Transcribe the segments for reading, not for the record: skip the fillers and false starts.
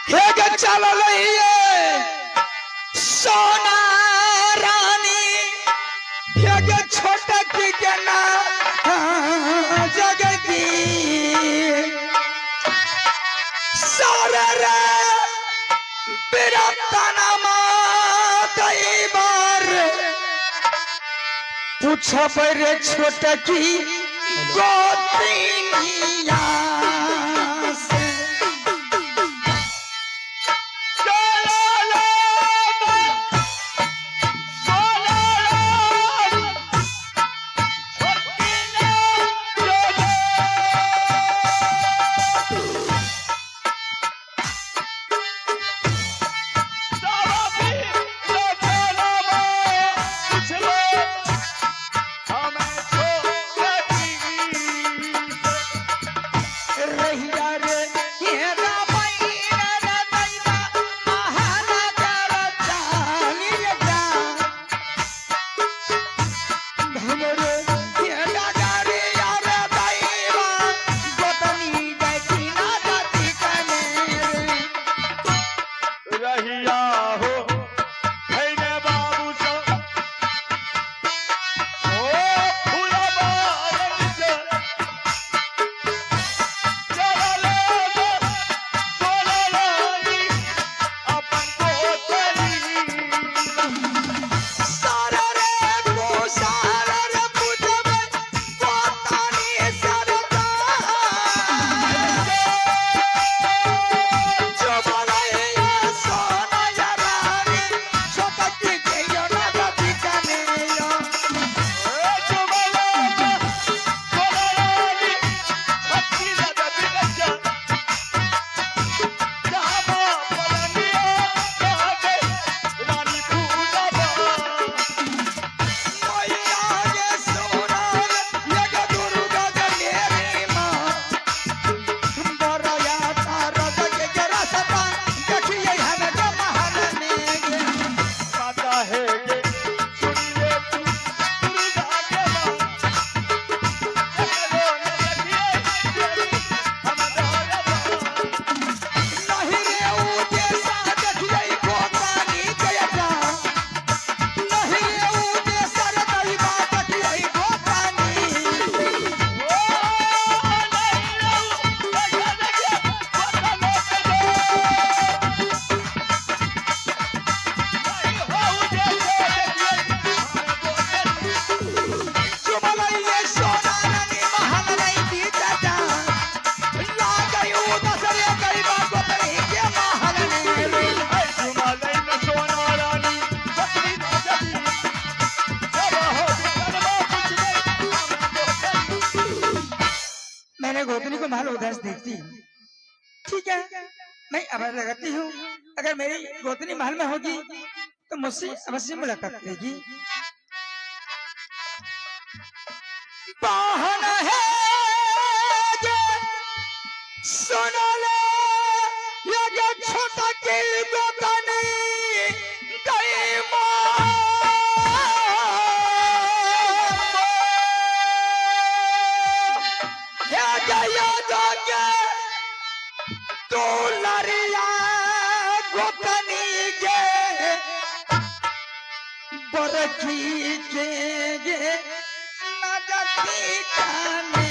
हेगे चलो लइए सोना रानी हेगे छोटा की जना जगगी सारे रे मेरा तना मातई बार पूछो रे छोटा की गोतिनिया गोतनी को महल उधर से देखती हूँ, ठीक है मैं अब लगाती हूँ। अगर मेरी गोतनी महल में होगी तो मुझसे अवश्य मुलाकात करेगी। बहन है सुनो ले ये छोटा की गोतनी गई तो लरिया गोतनी गे बरखी के नजती काने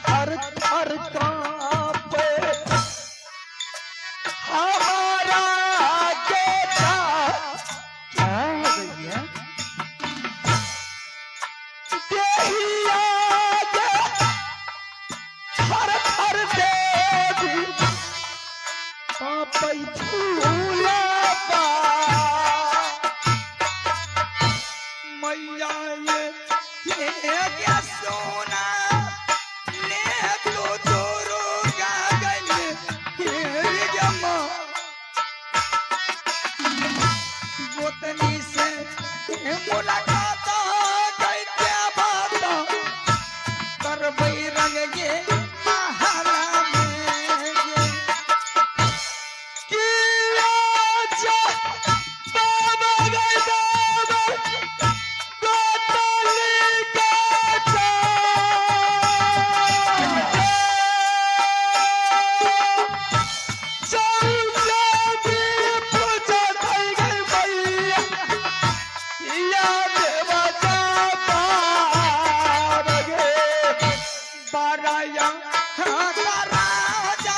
थर थर कांपे हमारा बेटा। क्या हो भैया? देहिया के थर थर देवी कांपे फूला बा। मैया ये क्या सोना ले तो जोरो गागल ये जमा गोतनी से मुलाकात गई क्या बात कर भाई रंग ये महारा में ये किया जा बाबा गए बाबा गोतली का जा। चल जाती पूजा થઈ ગઈ मैया या देवा जा पार गे। बाराया तारा जा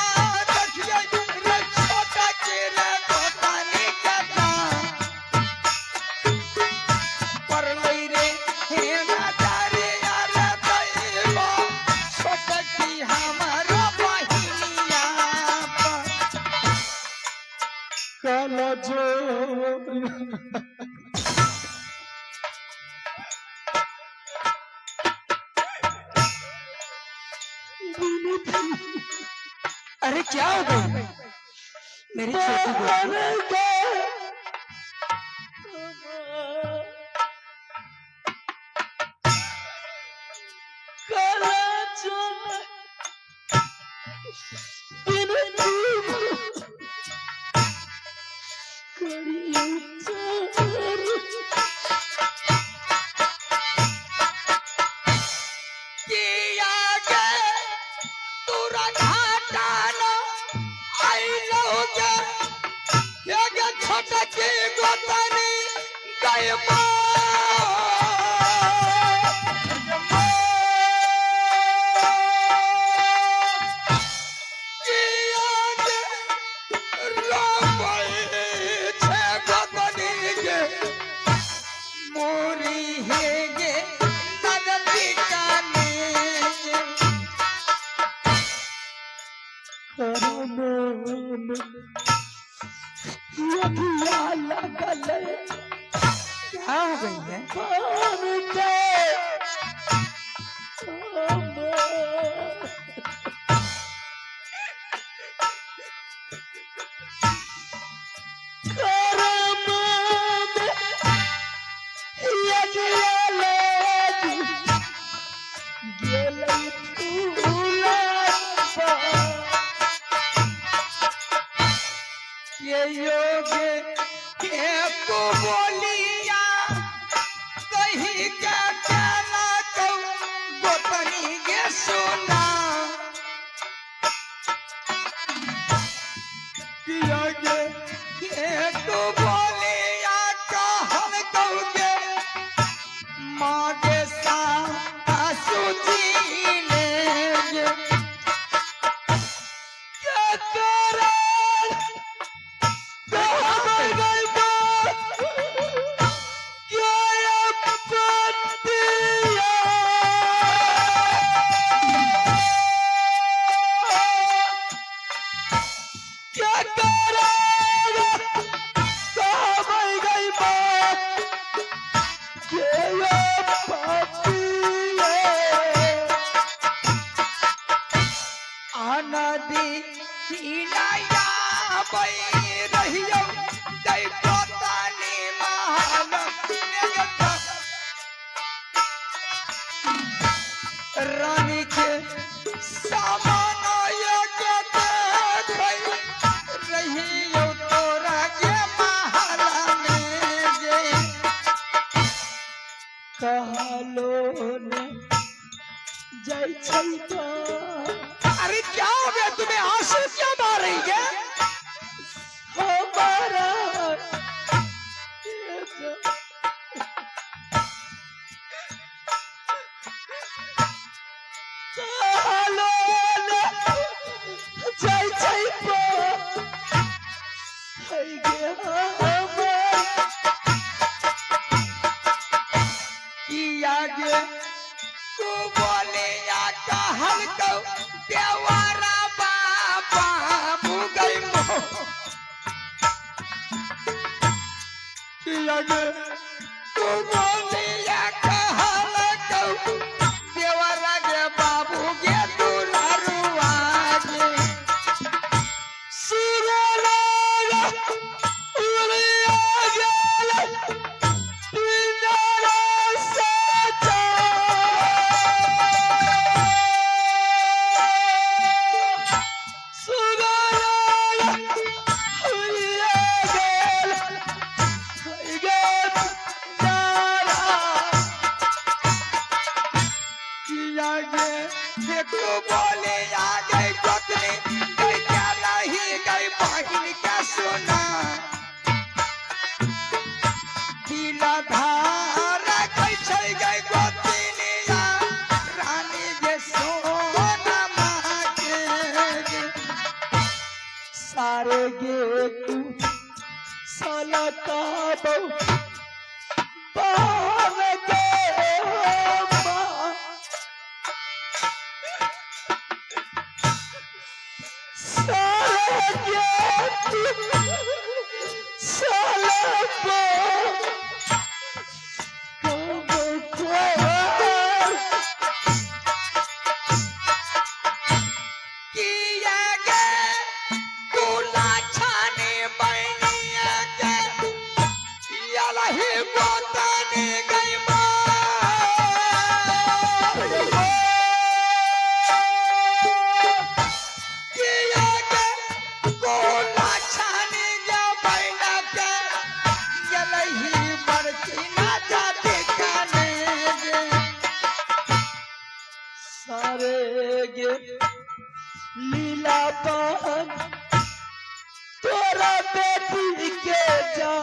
देखिए रे छोटा के रे गोतनी का पर लई रे हे नादारे यार दैवा छोटकी हमारा बहिनिया काला जो अरे क्या हो गई मेरी छोटी गोतनी? किया के तोरा घाटा न आइलो के ये के छोटा के गोतनी गयबा मोरी है ये नदी काने क्या हो गई है? ये योग के को बोलिया कही के चला तो गोतनी के सुना किया के को बोलिया कहल कहोगे माँ के सासू जी ने क्या करे नदी हिलाया बई रहियो जय गोतनी महल रानी के सामान के देख रहियो तोरा के महल में जे कहलो ने जय छै तो। अरे क्या हो गया तुम्हें आंसू क्यों मार रही है? हमारा आगे तू बोले या कहल को देवारा बाबा मुगई मो कि आगे तू बोले या कहल को देवारा गे बाबू गे दुलारुआ गे सुरला उड़िया गेल पिंजरा सजा सुरला उड़िया गेल पिंजरा कि आगे देखो बोले आगे गोतनी गई क्या नहीं गई बहन का सुना दिला धारा गई छई गई गोतनी या रानी के सोना मांगे सारे गे तू साला का बहु पावन गे माँ सारे गे तू साला बहु कि आगे दूल्हा छाने बनिया के याला ही गोतनी गई कि आगे दूल्हा छाने जा बना के याला ही बरकी ना जाते काने गे सारे गे लीला पान तोरा बेटी के जा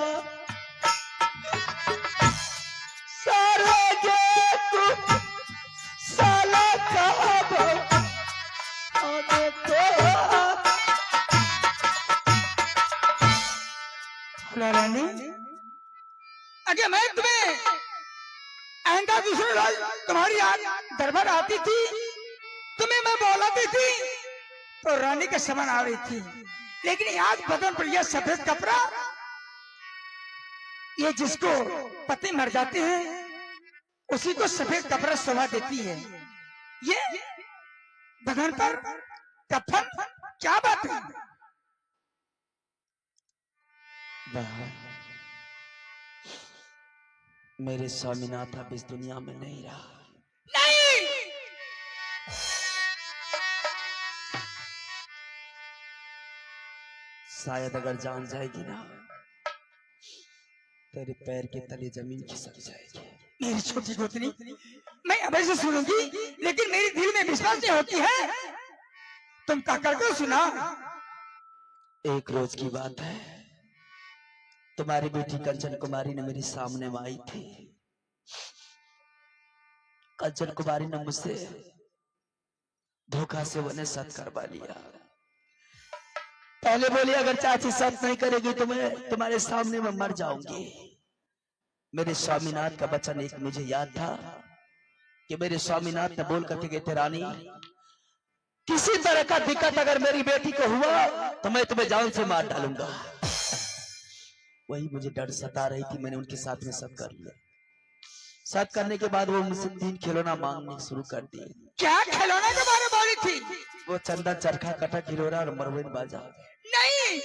सारे गे तू साला कहब आने तो रानी अगे मैं तुम्हें आइंदा दूसरे रोज तुम्हारी याद दरबार आती थी तुम्हें मैं बोलाती थी तो रानी के समान आ रही थी लेकिन आज बदन पर यह सफेद कपड़ा ये जिसको पति मर जाते हैं उसी को सफेद कपड़ा शोभा देती है ये बदन पर कफन क्या बात है मेरे स्वामीनाथ अब इस दुनिया में नहीं रहा नहीं शायद अगर जान जाएगी ना तेरे पैर के तले जमीन खिसक जाएगी मेरी छोटी गोतनी मैं अब से सुनूंगी लेकिन मेरी दिल में विश्वास नहीं होती है तुम क्या करके सुना एक रोज की बात है तुम्हारी बेटी कंचन कुमारी ने मेरे सामने में आई थी कंचन कुमारी ने मुझसे धोखा से उन्हें सत करवा लिया पहले बोली अगर चाची सत नहीं करेगी तो मैं तुम्हारे सामने में मर जाऊंगी मेरे स्वामीनाथ का वचन एक मुझे याद था कि मेरे स्वामीनाथ ने बोल करके गए थे रानी किसी तरह का दिक्कत अगर मेरी बेटी को हुआ तो मैं तुम्हें जान से मार डालूंगा वही मुझे डर सता रही थी मैंने उनके साथ में सब कर लिया सब करने के बाद वो मुझसे 3 खिलौना मांगने शुरू कर दिए क्या खिलौने के बारे में बोली थी वो चंदा चरखा कटा खिलौना और मरवेन बाजा नहीं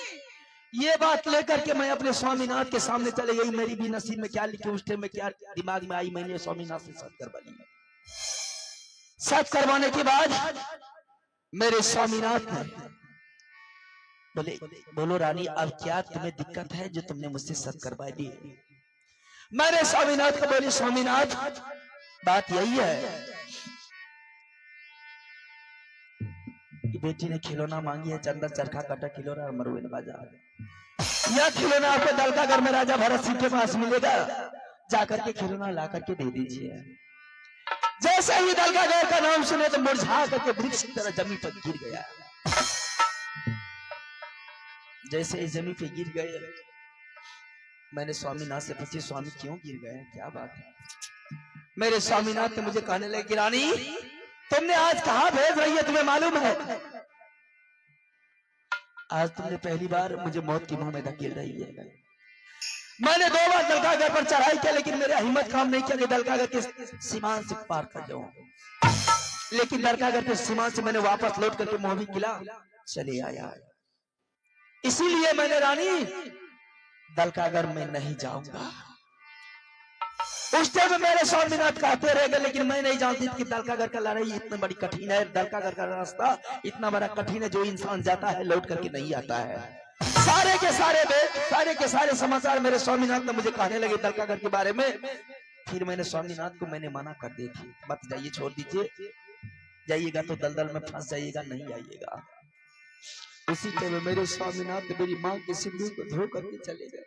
ये बात लेकर के मैं अपने स्वामीनाथ के सामने चले गई मेरी भी नसीब में क्या लिखे उस टाइम में क्या दिमाग में आई मैंने स्वामीनाथ से सत करवा लिया सत करवाने के बाद मेरे स्वामीनाथ ने बोले बोलो रानी अब क्या तुम्हें दिक्कत है जो तुमने मुझसे सत करवा दी मैंने स्वामीनाथ को बोली स्वामीनाथ बात यही है कि बेटी ने खिलौना मांगी है चंदा चरखा कटा खिलौना और मरवेन बाजा यह खिलौना आपको दलकागढ़ में राजा भरत सिंह के पास मिलेगा जाकर के खिलौना ला करके दे दीजिए जैसे ही दलकागढ़ का नाम सुने तो मुरझा करके वृक्ष की तरह जमीन पर गिर गया जैसे ही जमीन पे गिर गए मैंने स्वामीनाथ से पूछी स्वामी क्यों गिर गए क्या बात है मेरे स्वामीनाथ ने मुझे कहने लगे कि रानी तुमने आज कहां भेज रही है, तुम्हें मालूम है? आज तुमने पहली बार मुझे मौत के मुंह में धकेल रही है। मैंने 2 बार दलकागढ़ पर चढ़ाई किया, लेकिन मेरा हिम्मत काम नहीं किया कि दलकागढ़ के सीमा से पार कर जाऊं। लेकिन दलकागढ़ के सीमा से मैंने वापस लौट करके मोहबी किला चले आया। इसीलिए मैंने रानी दलकागढ़ में नहीं जाऊंगा। उस टाइम मेरे स्वामीनाथ कहते रह गए, लेकिन मैं नहीं जानती कि दलकागढ़ का लड़ाई इतनी बड़ी कठिन है, दलकागढ़ का रास्ता इतना बड़ा कठिन है, जो इंसान जाता है लौट करके नहीं आता है। सारे के सारे समाचार मेरे स्वामीनाथ ने मुझे कहने लगे दलकागढ़ के बारे में। फिर मैंने स्वामीनाथ को मैंने मना कर दी थी, मत जाइए, छोड़ दीजिए, जाइएगा तो दलदल में फंस जाइएगा, नहीं आइएगा। उसी टाइम मेरे स्वामीनाथ मेरी मां के सिंदूर को धो करके चले गए।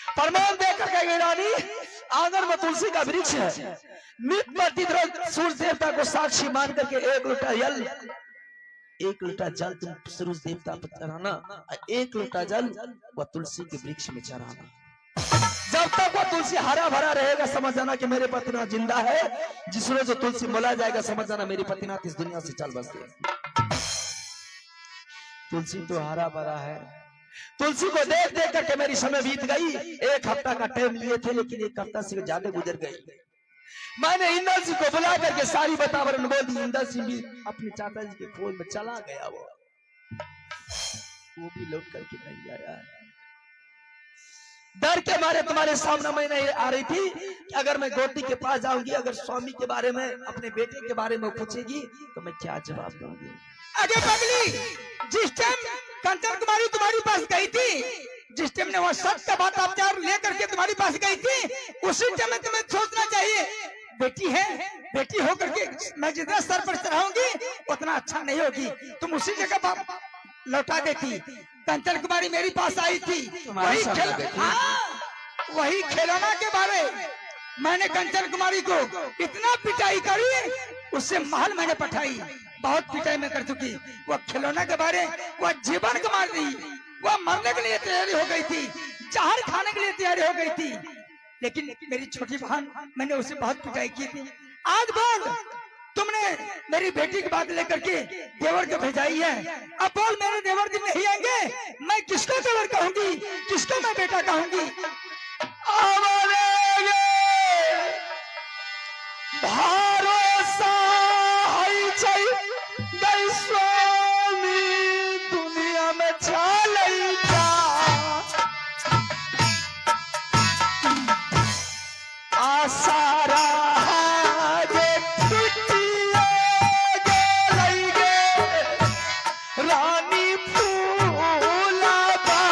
प्रमाण देकर गए रानी, आंगन में तुलसी का वृक्ष है, नित्य प्रतिदिन सूर्य देवता को साक्षी मान करके 1 लोटा जल तुम सूर्य देवता पर चढ़ाना, 1 लोटा जल वह तुलसी के वृक्ष में चढ़ाना। जब तक वह तुलसी हरा भरा रहेगा समझ जाना कि मेरे पतिनाथ जिंदा है। जिस रोज तुलसी मोला जाएगा समझ जाना मेरे पतिनाथ इस दुनिया से चल बसते। तुलसी तो हरा भरा है। तुलसी को देख देख करके मेरी समय बीत गई। 1 हफ्ता का टाइम लिए थे, लेकिन 1 हफ्ता से ज्यादा गुजर गई। मैंने इंदर सिंह को बुला करके सारी वातावरण बोल दी। इंदर सिंह भी अपने चाचा जी के खोज में चला गया, वो भी लौट करके नहीं आया। डर के मारे तुम्हारे सामने मैं नहीं आ रही थी कि अगर मैं गोटी के पास जाऊंगी, अगर स्वामी के बारे में, अपने बेटे के बारे में पूछेगी तो मैं क्या जवाब दूंगी। अरे पगली, जिस टाइम कंचन कुमारी तुम्हारी पास गई थी, जिस टाइम ने वो सच का बात आपचार लेकर के तुम्हारी पास गई थी, उसी टाइम में तुम्हें सोचना चाहिए बेटी है, बेटी होकर के मैं जितना स्तर पर चढ़ाऊंगी उतना अच्छा नहीं होगी। तुम उसी जगह लौटा देती। कंचन कुमारी मेरी पास आई थी, वही खिलौना के बारे मैंने कंचन कुमारी को इतना पिटाई करी, उससे महल मैंने पठाई, बहुत पिटाई में कर चुकी। वह खिलौना के बारे वह जीवन को मार दी, वह मरने के लिए तैयारी हो गई थी, जहर खाने के लिए तैयारी हो गई थी। लेकिन मेरी छोटी बहन, मैंने उसे बहुत पिटाई की थी। आज बोल, तुमने मेरी बेटी की बात लेकर के देवर को भेजाई है, अब बोल मेरे देवर दिन नहीं आएंगे, मैं किसको देवर कहूंगी, किसको मैं बेटा कहूंगी। भरोसा है गई स्वामी दुनिया में चलैता, आसारा रानी फूलाबा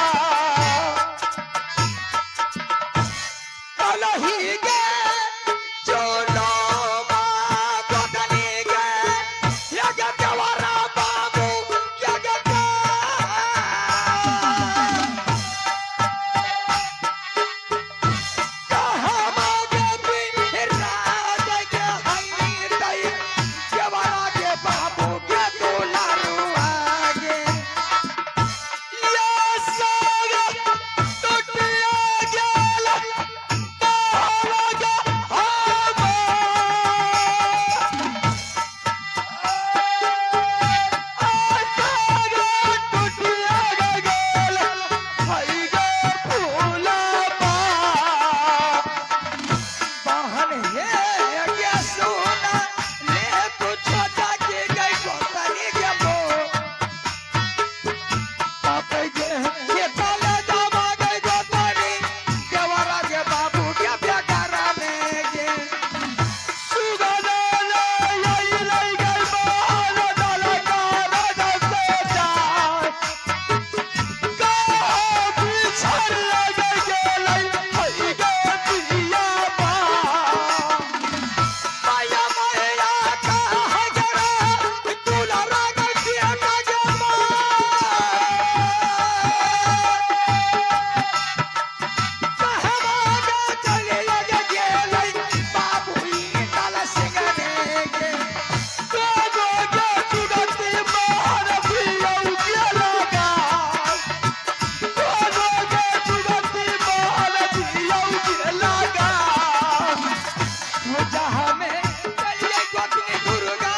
हमें चलिए गोतनी दुर्गा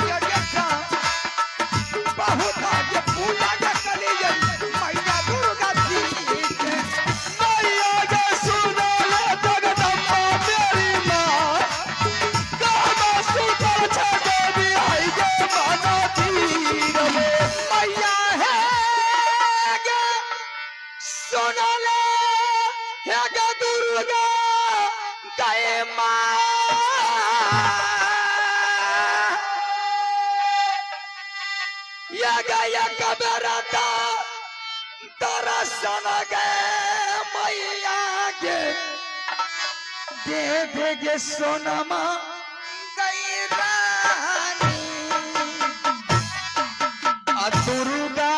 मैया देखा बहुत आगे पूजा के चली गई मैया दुर्गा जी के मैया के सुनो ले जगदम्बा मेरी माँ गाना सुतर छे देवी आई गे माना धीर में मैया है गे सुन ले है गे दुर्गा गए माँ या गया कबरता दर्शन गए मैया गे दे दे गे सोनमा गई रानी दुर्गा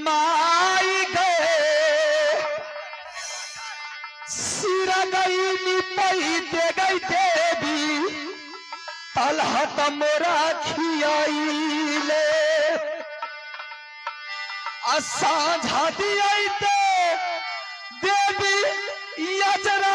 माई गए सिर गई निपई दे गई देवी तलहट मोरा खियाइले साझा दियाई दे देवी यजरा